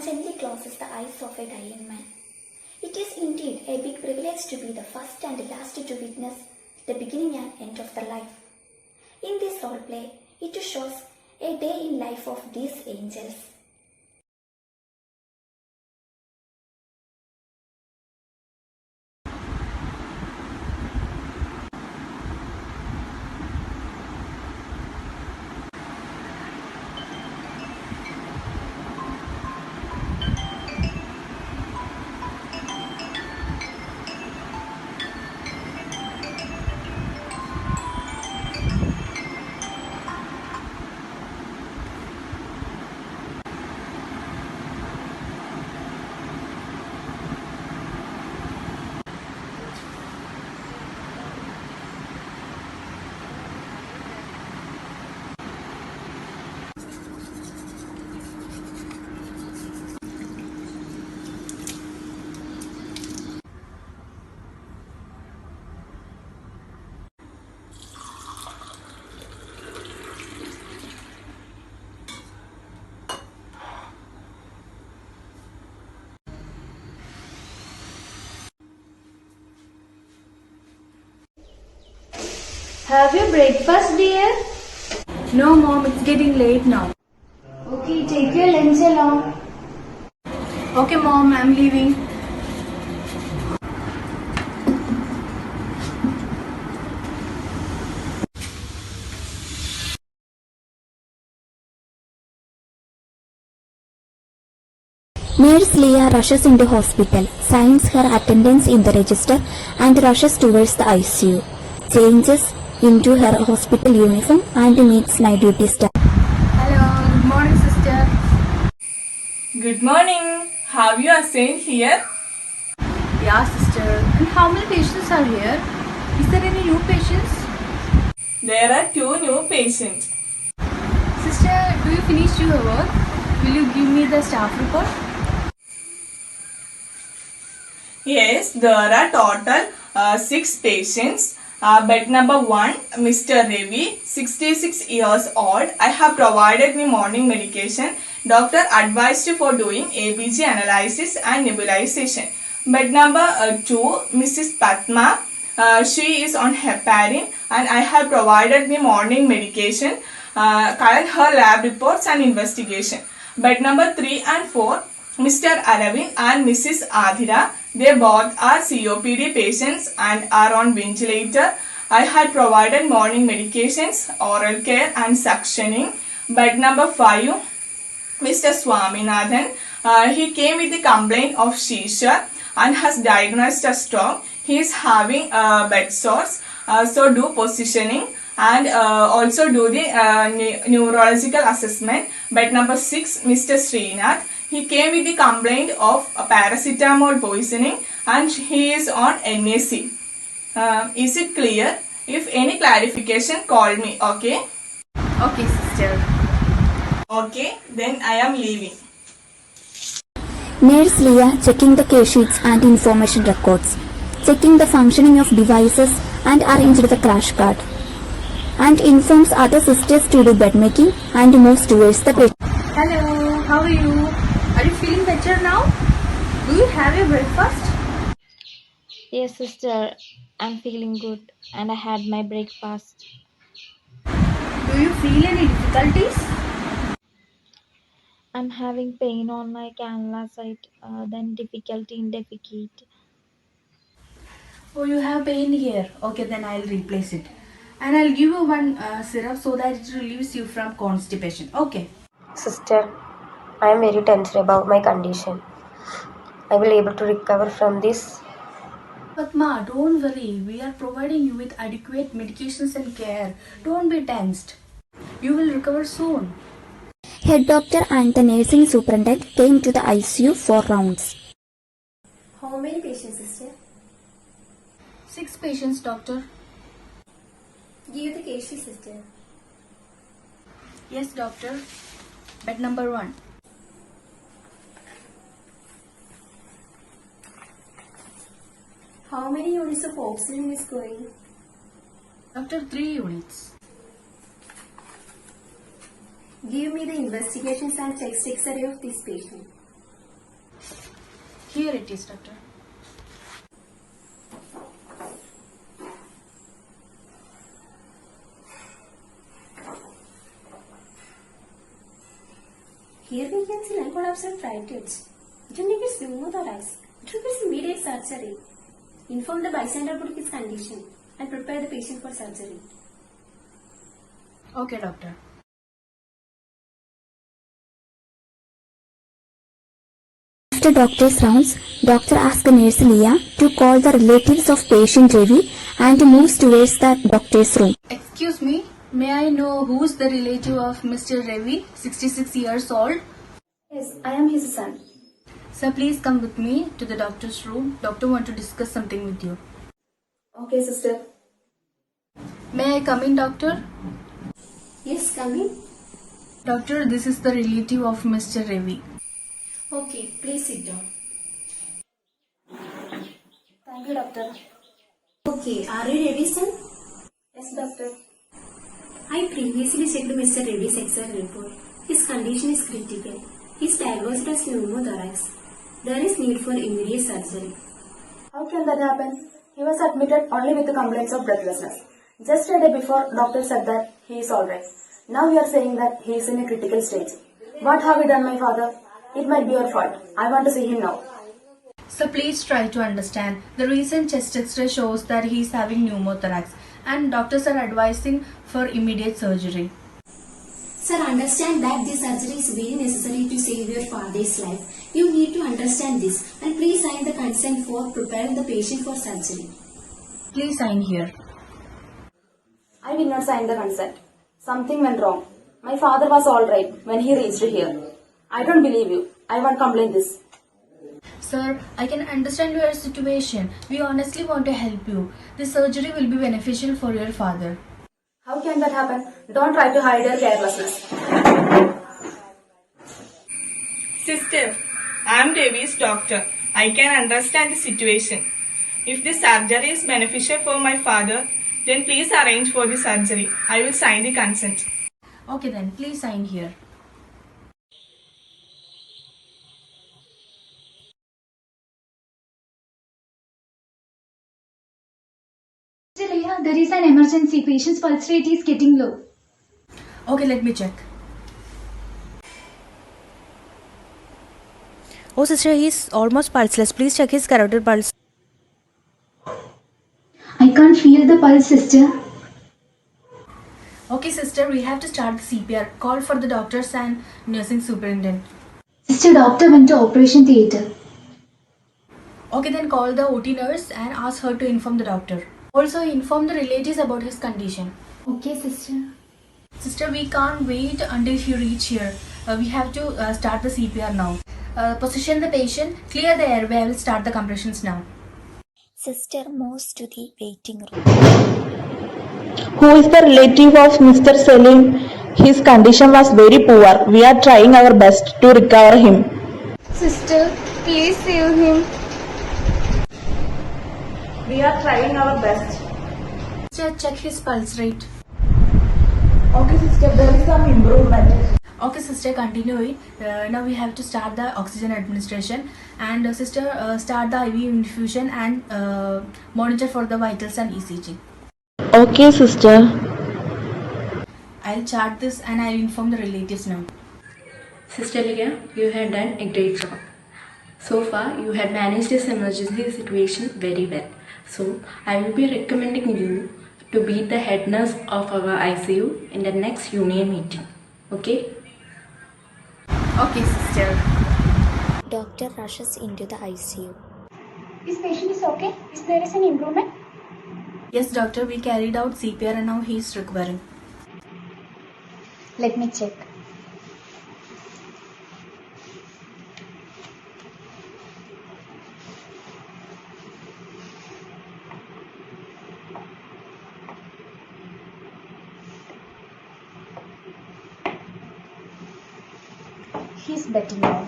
gently closes the eyes of a dying man. It is indeed a big privilege to be the first and last to witness the beginning and end of the life. In this role play, it shows a day in life of these angels. Have your breakfast, dear? No, Mom, it's getting late now. Okay, take your lunch along. Okay, Mom, I'm leaving. Nurse Leah rushes into hospital, signs her attendance in the register and rushes towards the ICU. Changes into her hospital uniform and meets night duty staff. Hello, good morning, sister. Good morning. Have you assigned here? Yeah, sister. And how many patients are here? Is there any new patients? There are 2 new patients. Sister, do you finish your work? Will you give me the staff report? Yes, there are total 6 patients. Bed number 1, Mr. Ravi, 66 years old. I have provided me morning medication. Doctor advised for doing ABG analysis and nebulization. Bed number 2, Mrs. Patma. She is on heparin and I have provided me morning medication. Collect her lab reports and investigation. Bed number 3 and 4, Mr. Aravind and Mrs. Adhira. They both are COPD patients and are on ventilator. I had provided morning medications, oral care and suctioning. Bed number 5, Mr. Swaminathan. He came with the complaint of seizure and has diagnosed a stroke. He is having bed sores. So do positioning and also do the neurological assessment. Bed number 6, Mr. Srinath. He came with the complaint of paracetamol poisoning and he is on NAC. Is it clear? If any clarification, call me, okay? Okay, sister. Okay, then I am leaving. Nurse Leah checking the case sheets and information records, checking the functioning of devices and arrange the crash card, and informs other sisters to do bed making and moves towards the patient. Hello, how are you? Are you feeling better now? Do you have your breakfast? Yes, sister, I'm feeling good and I had my breakfast. Do you feel any difficulties? I'm having pain on my cannula site, then difficulty in defecate. Oh, you have pain here. Okay, then I'll replace it. And I'll give you one syrup so that it relieves you from constipation. Okay. Sister, I am very tense about my condition. I will able to recover from this. Fatma, don't worry. We are providing you with adequate medications and care. Don't be tensed. You will recover soon. Head doctor and the nursing superintendent came to the ICU for rounds. How many patients, sister? 6 patients, doctor. Give the case sheet, sister. Yes, doctor. Bed number 1. How many units of oxygen is going? Doctor, 3 units. Give me the investigations and checks x-ray of this patient. Here it is, doctor. Here we can see non-collapsed triads. It indicates pneumothorax. It requires immediate surgery. Inform the bystander about his condition and prepare the patient for surgery. Okay, doctor. After doctor's rounds, doctor asked nurse Leah to call the relatives of patient Ravi and moves towards the doctor's room. Excuse me, may I know who's the relative of Mr. Ravi, 66 years old? Yes, I am his son. Sir, please come with me to the doctor's room. Doctor want to discuss something with you. Okay, sister. May I come in, doctor? Yes, come in. Doctor, this is the relative of Mr. Ravi. Okay, please sit down. Thank you, doctor. Okay, are you ready, son? Yes, doctor. I previously checked Mr. Reddy's X-ray report. His condition is critical. He is diagnosed as pneumothorax. There is need for immediate surgery. How can that happen? He was admitted only with the complaints of breathlessness. Just a day before, doctor said that he is alright. Now you are saying that he is in a critical stage. What have you done, my father? It might be your fault. I want to see him now. So please try to understand. The recent chest X-ray shows that he is having pneumothorax and doctors are advising for immediate surgery. Sir, understand that this surgery is very necessary to save your father's life. You need to understand this and please sign the consent for preparing the patient for surgery. Please sign here. I will not sign the consent. Something went wrong. My father was alright when he reached here. I don't believe you. I won't complain this. Sir, I can understand your situation. We honestly want to help you. This surgery will be beneficial for your father. How can that happen? Don't try to hide your carelessness. Sister, I am Ravi's doctor. I can understand the situation. If the surgery is beneficial for my father, then please arrange for the surgery. I will sign the consent. Okay then, please sign here. Leah, there is an emergency. Patient's pulse rate is getting low. Okay, let me check. Oh sister, he's almost pulseless. Please check his carotid pulse. I can't feel the pulse, sister. Okay sister, we have to start the CPR. Call for the doctors and nursing superintendent. Sister, doctor went to operation theatre. Okay, then call the OT nurse and ask her to inform the doctor. Also inform the relatives about his condition. Okay, sister. Sister, we can't wait until you reach here. We have to start the CPR now. Position the patient, clear the airway. I will start the compressions now. Sister moves to the waiting room. Who is the relative of Mr. Selim? His condition was very poor. We are trying our best to recover him. Sister, please save him. We are trying our best. Sister, check his pulse rate. Okay, sister, there is some improvement. Okay, sister, continue it. Now we have to start the oxygen administration. And sister, start the IV infusion and monitor for the vitals and ECG. Okay, sister. I'll chart this and I'll inform the relatives now. Sister Leah, you have done a great job. So far, you have managed this emergency situation very well. So, I will be recommending you to be the head nurse of our ICU in the next union meeting. Okay? Okay, sister. Doctor rushes into the ICU. This patient is okay? Is there any improvement? Yes, doctor, we carried out CPR and now he is recovering. Let me check. He's better now.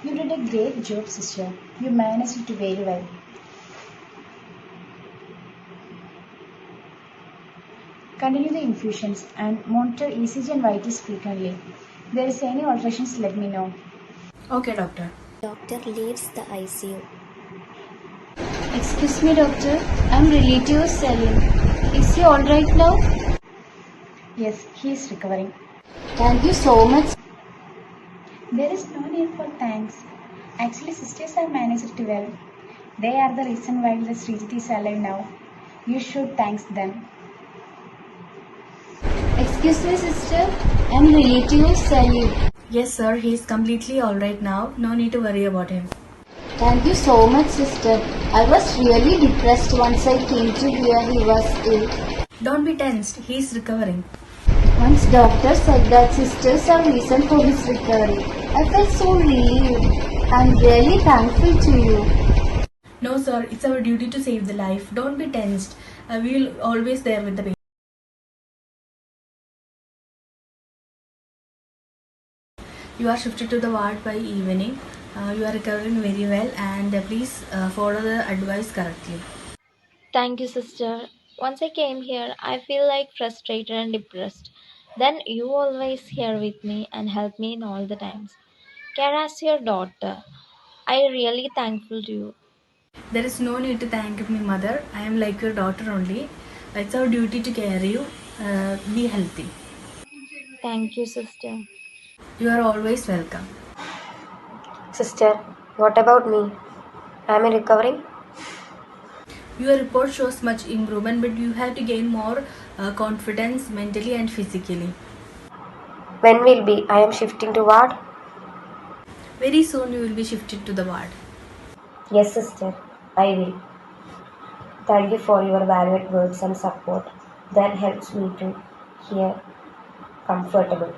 You did a great job, sister. You managed it very well. Continue the infusions and monitor ECG and vitals frequently. If there is any alterations, let me know. Okay, doctor. Doctor leaves the ICU. Excuse me, doctor. I'm relative of Salim. Is he alright now? Yes, he is recovering. Thank you so much. There is no need for thanks. Actually, sisters have managed it well. They are the reason why the Srijit is alive now. You should thank them. Excuse me, sister. I'm relative of Salim. Yes, sir. He is completely alright now. No need to worry about him. Thank you so much, sister. I was really depressed once I came to hear he was ill. Don't be tensed. He is recovering. Once doctor said that sisters are reason for his recovery, I felt so relieved. I'm really thankful to you. No, sir. It's our duty to save the life. Don't be tensed. We will always there with the patient. You are shifted to the ward by evening. You are recovering very well, and please follow the advice correctly. Thank you, sister. Once I came here, I feel like frustrated and depressed. Then you always here with me and help me in all the times. Care as your daughter. I really thankful to you. There is no need to thank me, mother. I am like your daughter only. It's our duty to care you. Be healthy. Thank you, sister. You are always welcome. Sister, what about me? Am I recovering? Your report shows much improvement, but you have to gain more confidence mentally and physically. When will be? I am shifting to ward? Very soon you will be shifted to the ward. Yes, sister, I will. Thank you for your valued words and support. That helps me to hear comfortable.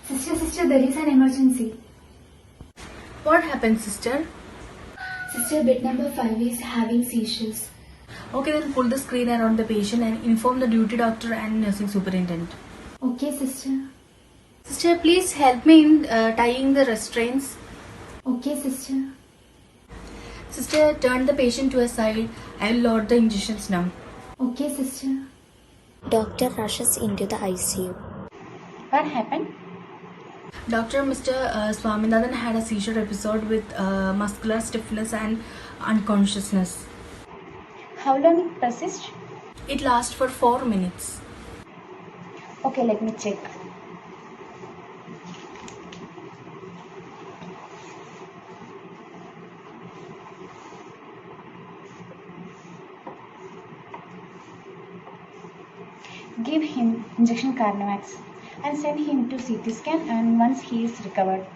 Sister, there is an emergency. What happened, sister? Sister, bed number 5 is having seizures. Okay, then pull the screen around the patient and inform the duty doctor and nursing superintendent. Okay, sister. Sister, please help me in tying the restraints. Okay, sister. Sister, turn the patient to a side. I will load the injections now. Okay, sister. Doctor rushes into the ICU. What happened? Doctor, Mr. Swaminathan had a seizure episode with muscular stiffness and unconsciousness. How long it persists? It lasts for 4 minutes. Okay, let me check. Give him injection Carnovax and send him to CT scan and once he is recovered.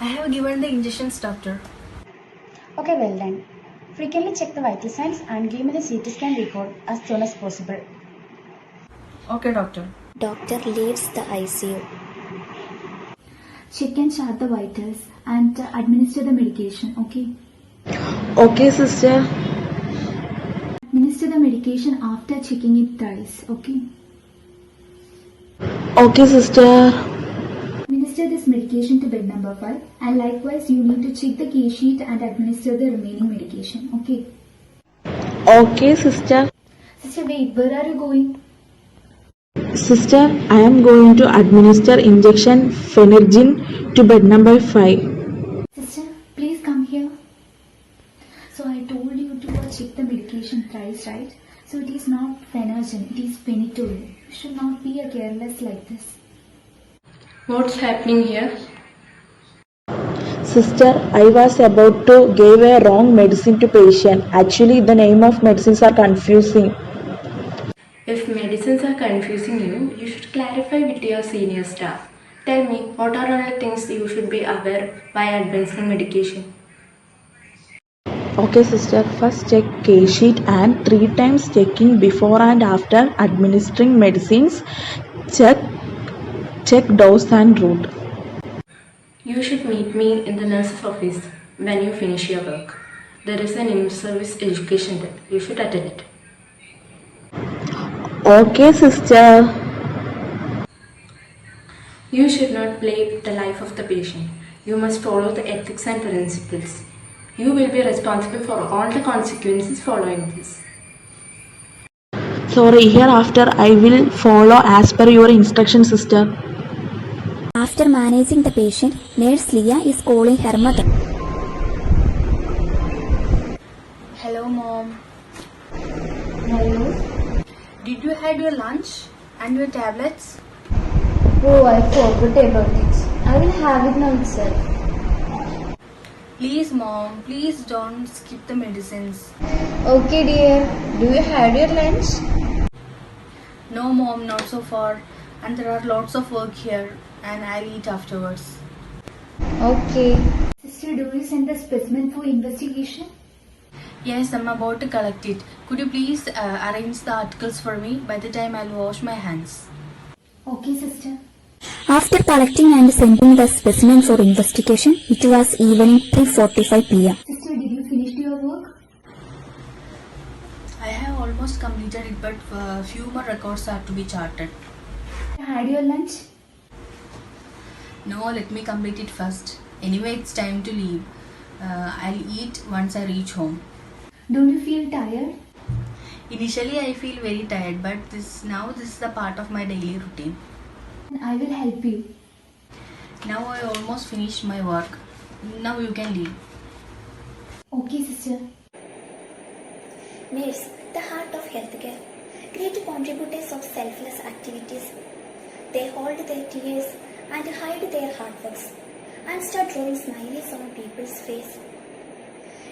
I have given the injections, doctor. Okay, well done. Frequently check the vital signs and give me the CT scan report as soon as possible. Okay, doctor. Doctor leaves the ICU. Check and chart the vitals and administer the medication, okay? Okay, sister. Administer the medication after checking it thrice, okay? Okay, sister. Administer this medication to bed number 5 and likewise you need to check the case sheet and administer the remaining medication, okay? Okay, sister. Sister, wait, where are you going? Sister, I am going to administer injection Phenergin to bed number 5. Sister, please come here. So I told you to check the medication thrice, right? So it is not Phenergen, it is Phenytoin. You should not be careless like this. What's happening here? Sister, I was about to give a wrong medicine to patient. Actually, the name of medicines are confusing. If medicines are confusing you, you should clarify with your senior staff. Tell me, what are all the things you should be aware while administering medication? Okay, sister. First check case sheet and 3 times checking before and after administering medicines. Check dose and route. You should meet me in the nurse's office when you finish your work. There is an in-service education that you should attend it. Okay, sister. You should not play with the life of the patient. You must follow the ethics and principles. You will be responsible for all the consequences following this. Sorry, hereafter I will follow as per your instruction, sister. After managing the patient, nurse Leah is calling her mother. Hello, Mom. Hello. Did you had your lunch and your tablets? Oh, I forgot about it. I will have it now itself. Please, Mom, please don't skip the medicines. Okay, dear. Do you have your lunch? No, Mom, not so far. And there are lots of work here, and I'll eat afterwards. Okay. Sister, do you send the specimen for investigation? Yes, I'm about to collect it. Could you please arrange the articles for me? By the time I'll wash my hands. Okay, sister. After collecting and sending the specimen for investigation, it was evening 3:45 p.m. Sister, did you finish your work? I have almost completed it, but few more records are to be charted. Had your lunch? No, let me complete it first. Anyway, it's time to leave. I'll eat once I reach home. Don't you feel tired? Initially, I feel very tired, but this is the part of my daily routine. I will help you. Now I almost finished my work. Now you can leave. Okay, sister. Nurse, the heart of healthcare, great contributors of selfless activities. They hold their tears and hide their hard works and start drawing smileys on people's face.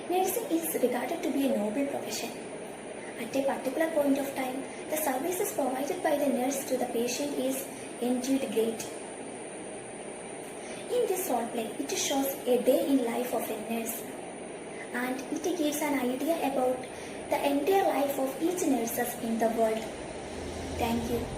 Nursing is regarded to be a noble profession. At a particular point of time, the services provided by the nurse to the patient is indeed great. In this role play, it shows a day in life of a nurse, and it gives an idea about the entire life of each nurse in the world. Thank you.